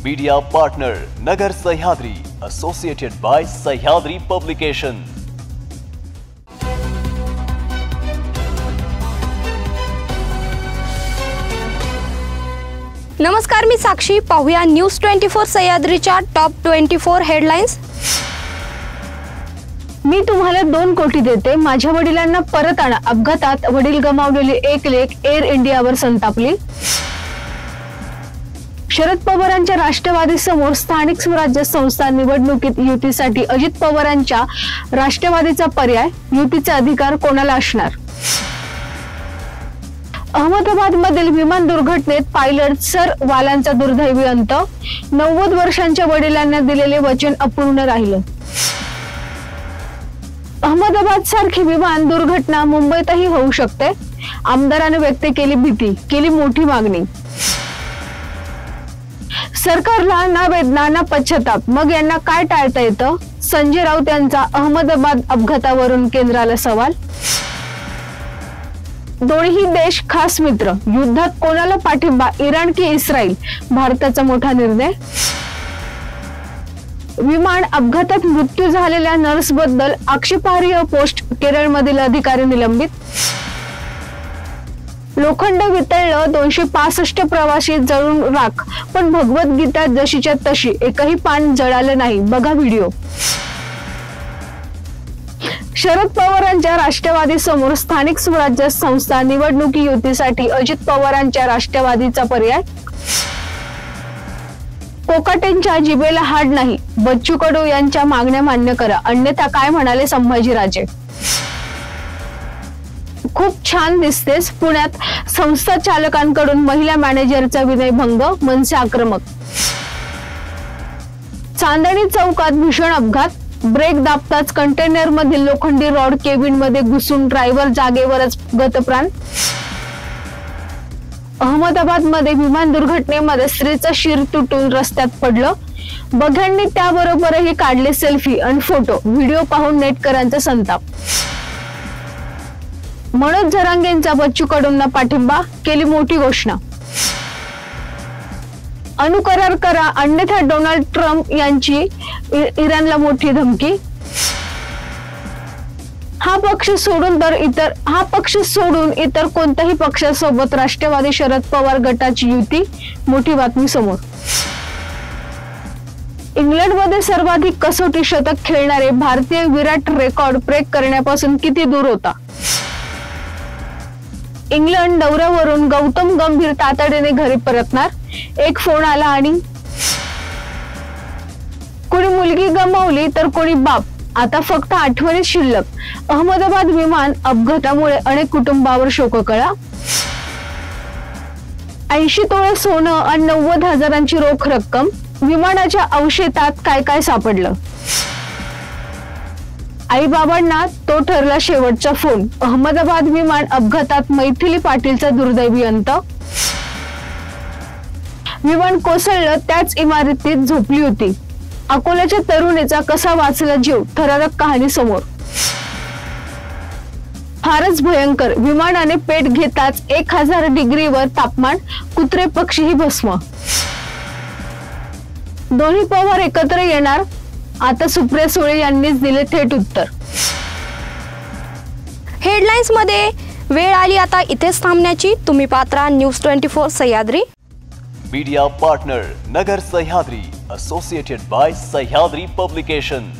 Media partner Nagar Sahyadri, associated by Sahyadri publication. नमस्कार, मी साक्षी। पाहूया news 24 सह्याद्रीच्या टॉप 24 हेडलाईन्स। मी तुम्हाला 2 कोटी देते, माझ्या वडिलांना परत आणा। अपघातात वडील गमावलेली एक लेक एअर इंडियावर संतापली। शरद पवारांच्या राष्ट्रवादी समोर स्थानिक स्वराज्य संस्था निवडणुकीत युतीसाठी अजित पवारांच्या राष्ट्रवादीचा पर्याय, युतीचे अधिकार कोणाला असणार? अहमदाबाद मधील विमान दुर्घटनेत पायलट सर वालांचा दुर्दैवी अंत। 90 वर्षांच्या वडिलांना दिलेले वचन अपूर्ण राहिलं। अहमदाबाद सारखी विमान दुर्घटना मुंबईतही होऊ शकते। आमदाराने व्यक्त केली भीती, केली मोठी मागणी। सरकारला ना वेदना ना पश्चाताप, मग यांना काय टाळता येतं? संजय राऊत यांचा अहमदाबाद अपघातावरून केंद्राला सवाल। दोन्ही देश खास मित्र, युद्धात कोणाला पाठिंबा, इराण की इस्रायल? भारताचा मोठा निर्णय। विमान अपघातात मृत्यू झालेल्या नर्स बद्दल आक्षेपार्ह पोस्ट, केरळमधील अधिकारी निलंबित। लोखंड वितळलं, 265 प्रवासी जळून राख, पण भगवद्गीता जशीच्या तशी, एकही पान जळालं नाही, बघा व्हिडिओ। शरद पवारांच्या राष्ट्रवादी समोर स्थानिक स्वराज्य संस्था निवडणुकी युतीसाठी अजित पवारांच्या राष्ट्रवादीचा पर्याय। कोकाटेंच्या जिभेला हाड नाही, बच्चू कडू यांच्या मागण्या मान्य करा, अन्यथा काय म्हणाले संभाजीराजे? खूप छान दिसतेस। पुण्यात संस्था चालकांकडून महिला मॅनेजरचा विनयभंग, मनसे आक्रमक। चांदणी चौकात भीषण अपघात, ब्रेक दाबताच कंटेनर मधील लोखंडी रॉड केबिन मध्ये घुसून ड्रायव्हर जागेवरच गतप्राण। अहमदाबाद मध्ये विमान दुर्घटनेमध्ये स्त्रीचं शिर तुटून रस्त्यात पडलं, बघ्यांनी त्याबरोबरही काढले सेल्फी आणि फोटो, व्हिडिओ पाहून नेटकरांचा संताप। मनोज जरांगेंचा बच्चू कडूंना पाठिंबा, केली मोठी घोषणा। अणुकरार करा, अन्यथा डोनाल्ड ट्रम्प यांची इराणला मोठी धमकी। हा पक्ष सोडून इतर कोणत्याही पक्षासोबत राष्ट्रवादी शरद पवार गटाची युती, मोठी बातमी समोर। इंग्लंडमध्ये सर्वाधिक कसोटी शतक खेळणारे भारतीय विराट रेकॉर्ड ब्रेक करण्यापासून किती दूर होता? इंग्लंड दौऱ्यावरून गौतम गंभीर तातडीने घरी परतणार, एक फोन आला आणि कोणी मुलगी गमावली तर कोणी बाप, आता फक्त आठवणीत शिल्लक। अहमदाबाद विमान अपघातामुळे अनेक कुटुंबावर शोककळा। 80 तोळे सोनं आणि 90,000ची रोख रक्कम, विमानाच्या अवशेतात काय काय सापडलं? आई बाबांना तो ठरला शेवटचा फोन। अहमदाबाद विमान अपघातात मैथिली पाटीलचा दुर्दैवी अंत। विमान कोसळलं, त्याच इमारतीत झोपली होती। अकोल्याच्या तरुणीचा कसा वाचला जीव, थरारक कहाणी समोर। फारच भयंकर, विमानाने पेट घेताच 1000 डिग्रीवर तापमान, कुत्रे पक्षीही भस्म। दोन्ही पवार एकत्र येणार, आता सुप्रिया सुळे यांनीच दिले थेट उत्तर। हेडलाईन्स मध्ये वेळ आली आता इथेच थांबण्याची। तुम्ही पात्रा news 24 Sahyadri. Media partner Nagar Sahyadri, associated by Sahyadri publication.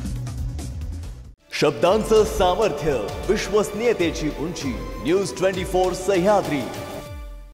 शब्दांचं सामर्थ्य, विश्वसनीयतेची उंची, न्यूज 24 सह्याद्री।